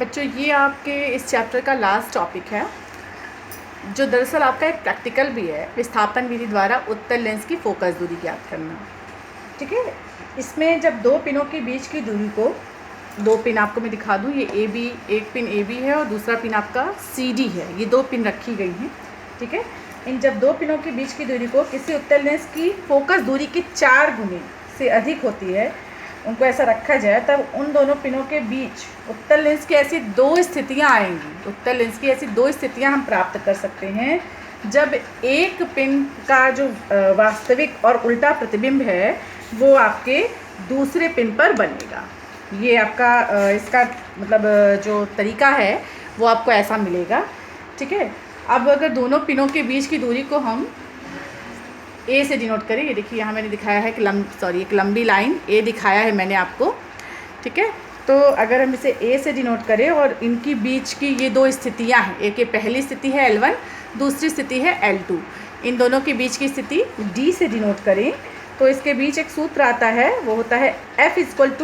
बच्चों, ये आपके इस चैप्टर का लास्ट टॉपिक है, जो दरअसल आपका एक प्रैक्टिकल भी है। विस्थापन विधि द्वारा उत्तल लेंस की फोकस दूरी ज्ञात करना। ठीक है, इसमें जब दो पिनों के बीच की दूरी को, दो पिन आपको मैं दिखा दूँ, ये ए बी, एक पिन ए बी है और दूसरा पिन आपका सी डी है। ये दो पिन रखी गई हैं। ठीक है, इन जब दो पिनों के बीच की दूरी को किसी उत्तल लेंस की फोकस दूरी के 4 गुने से अधिक होती है, उनको ऐसा रखा जाए, तब उन दोनों पिनों के बीच उत्तल लेंस की ऐसी दो स्थितियां आएंगी। उत्तल लेंस की ऐसी दो स्थितियां हम प्राप्त कर सकते हैं जब एक पिन का जो वास्तविक और उल्टा प्रतिबिंब है वो आपके दूसरे पिन पर बनेगा। ये आपका इसका मतलब जो तरीका है वो आपको ऐसा मिलेगा। ठीक है, अब अगर दोनों पिनों के बीच की दूरी को हम ए से डिनोट करें, ये देखिए यहाँ मैंने दिखाया है कि एक लंबी लाइन ए दिखाया है मैंने आपको। ठीक है, तो अगर हम इसे ए से डिनोट करें और इनकी बीच की ये दो स्थितियाँ हैं, एक ये पहली स्थिति है L1, दूसरी स्थिति है L2, इन दोनों के बीच की स्थिति D से डिनोट करें तो इसके बीच एक सूत्र आता है, वो होता है F = a² -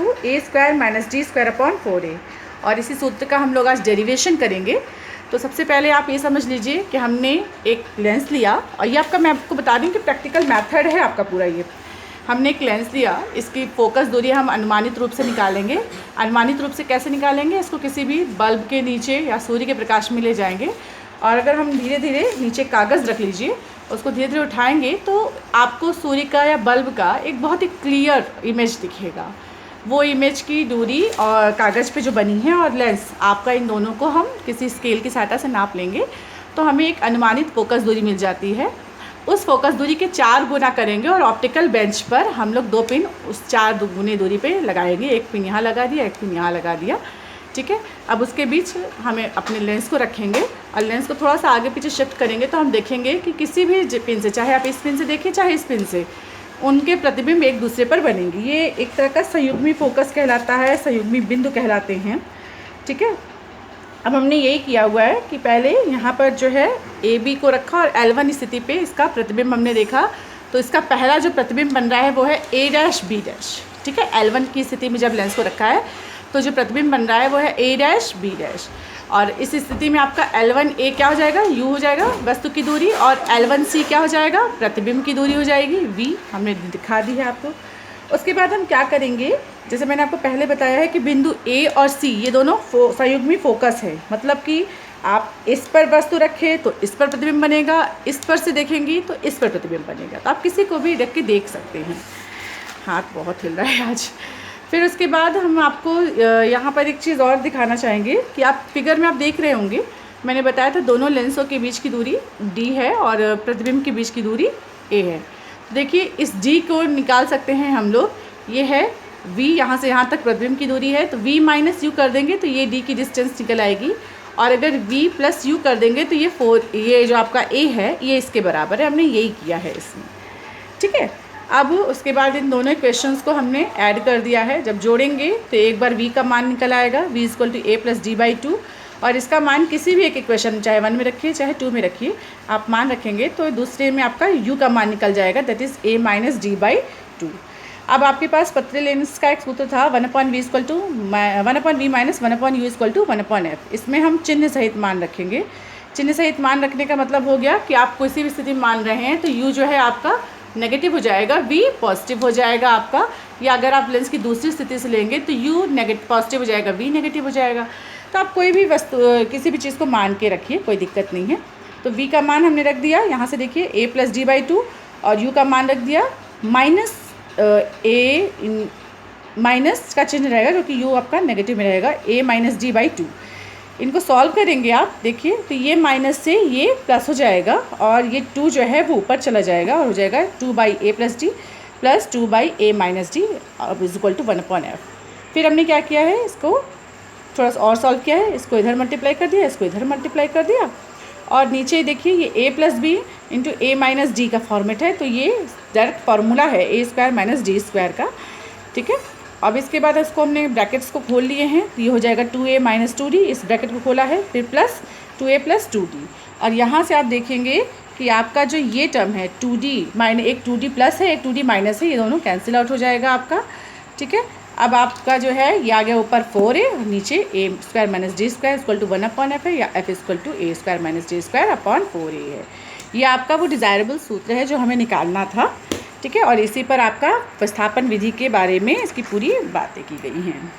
d²/4a। और इसी सूत्र का हम लोग आज डेरिवेशन करेंगे। तो सबसे पहले आप ये समझ लीजिए कि हमने एक लेंस लिया, और ये आपका, मैं आपको बता दूं कि प्रैक्टिकल मेथड है आपका पूरा। ये हमने एक लेंस लिया, इसकी फोकस दूरी हम अनुमानित रूप से निकालेंगे। अनुमानित रूप से कैसे निकालेंगे? इसको किसी भी बल्ब के नीचे या सूर्य के प्रकाश में ले जाएंगे, और अगर हम धीरे धीरे नीचे कागज़ रख लीजिए, उसको धीरे धीरे उठाएंगे तो आपको सूर्य का या बल्ब का एक बहुत ही क्लियर इमेज दिखेगा। वो इमेज की दूरी और कागज़ पे जो बनी है और लेंस आपका, इन दोनों को हम किसी स्केल की सहायता से नाप लेंगे तो हमें एक अनुमानित फोकस दूरी मिल जाती है। उस फोकस दूरी के 4 गुना करेंगे और ऑप्टिकल बेंच पर हम लोग 2 पिन उस 4 गुने दूरी पे लगाएंगे। एक पिन यहाँ लगा दिया, एक पिन यहाँ लगा दिया। ठीक है, अब उसके बीच हमें अपने लेंस को रखेंगे और लेंस को थोड़ा सा आगे पीछे शिफ्ट करेंगे तो हम देखेंगे कि किसी भी पिन से, चाहे आप इस पिन से देखिए चाहे इस पिन से, उनके प्रतिबिंब एक दूसरे पर बनेंगे। ये एक तरह का संयुग्मी फोकस कहलाता है, संयुग्मी बिंदु कहलाते हैं। ठीक है, अब हमने यही किया हुआ है कि पहले यहाँ पर जो है ए बी को रखा और L1 स्थिति पे इसका प्रतिबिंब हमने देखा, तो इसका पहला जो प्रतिबिंब बन रहा है वो है A', B'। ठीक है, L1 की स्थिति में जब लेंस को रखा है तो जो प्रतिबिंब बन रहा है वो है A', B'। और इस स्थिति में आपका L1A क्या हो जाएगा? U हो जाएगा वस्तु की दूरी, और L1C क्या हो जाएगा? प्रतिबिंब की दूरी हो जाएगी V। हमने दिखा दी है आपको। उसके बाद हम क्या करेंगे, जैसे मैंने आपको पहले बताया है कि बिंदु A और C ये दोनों संयुग्मी फोकस है। मतलब कि आप इस पर वस्तु रखें तो इस पर प्रतिबिंब बनेगा, इस पर से देखेंगी तो इस पर प्रतिबिंब बनेगा। तो आप किसी को भी रख के देख सकते हैं। हाथ बहुत हिल रहा है आज। फिर उसके बाद हम आपको यहाँ पर एक चीज़ और दिखाना चाहेंगे कि आप फिगर में आप देख रहे होंगे, मैंने बताया था दोनों लेंसों के बीच की दूरी D है और प्रतिबिंब के बीच की दूरी A है। देखिए, इस D को निकाल सकते हैं हम लोग। ये है V, यहाँ से यहाँ तक प्रतिबिंब की दूरी है, तो V - U कर देंगे तो ये D की डिस्टेंस निकल आएगी। और अगर V + U कर देंगे तो ये जो आपका A है ये इसके बराबर है। हमने यही किया है इसमें। ठीक है, अब उसके बाद इन दोनों इक्वेशंस को हमने ऐड कर दिया है। जब जोड़ेंगे तो एक बार V का मान निकल आएगा, V = a + d/2, और इसका मान किसी भी एक इक्वेशन, चाहे 1 में रखिए चाहे 2 में रखिए, आप मान रखेंगे तो दूसरे में आपका U का मान निकल जाएगा, दैट इज़ a - d/2। अब आपके पास पतले लेंस का एक सूत्र था 1/v = 1/v - 1/u = 1/f। इसमें हम चिन्ह सहित मान रखेंगे। चिन्ह सहित मान रखने का मतलब हो गया कि आप किसी भी स्थिति में मान रहे हैं तो U जो है आपका नेगेटिव हो जाएगा, V पॉजिटिव हो जाएगा आपका। या अगर आप लेंस की दूसरी स्थिति से लेंगे तो U पॉजिटिव हो जाएगा, V नेगेटिव हो जाएगा। तो आप कोई भी वस्तु, किसी भी चीज़ को मान के रखिए, कोई दिक्कत नहीं है। तो V का मान हमने रख दिया, यहाँ से देखिए a + d/2, और U का मान रख दिया माइनस का चिन्ह रहेगा क्योंकि U आपका नेगेटिव में रहेगा, a - d/2। इनको सॉल्व करेंगे आप देखिए तो ये माइनस से ये प्लस हो जाएगा और ये 2 जो है वो ऊपर चला जाएगा और हो जाएगा 2/a + d + 2/a - d = 1/f। फिर हमने क्या किया है, इसको थोड़ा सा और सॉल्व किया है, इसको इधर मल्टीप्लाई कर दिया, इसको इधर मल्टीप्लाई कर दिया, और नीचे देखिए ये a + b × a - d का फॉर्मेट है। तो ये डायरेक्ट फार्मूला है a² - d² का। ठीक है, अब इसके बाद इसको हमने ब्रैकेट्स को खोल लिए हैं, तो ये हो जाएगा 2a - 2d, इस ब्रैकेट को खोला है, फिर प्लस 2a + 2d। और यहाँ से आप देखेंगे कि आपका जो ये टर्म है 2d, एक 2d+ है, एक 2d- है, ये दोनों कैंसिल आउट हो जाएगा आपका। ठीक है, अब आपका जो है ये आ गया ऊपर 4a और नीचे a square minus d square equal to 1/f है, या f equal to a square minus d square upon 4a है। ये आपका वो डिज़ायरेबल सूत्र है जो हमें निकालना था, ठीक है। और इसी पर आपका विस्थापन विधि के बारे में इसकी पूरी बातें की गई हैं।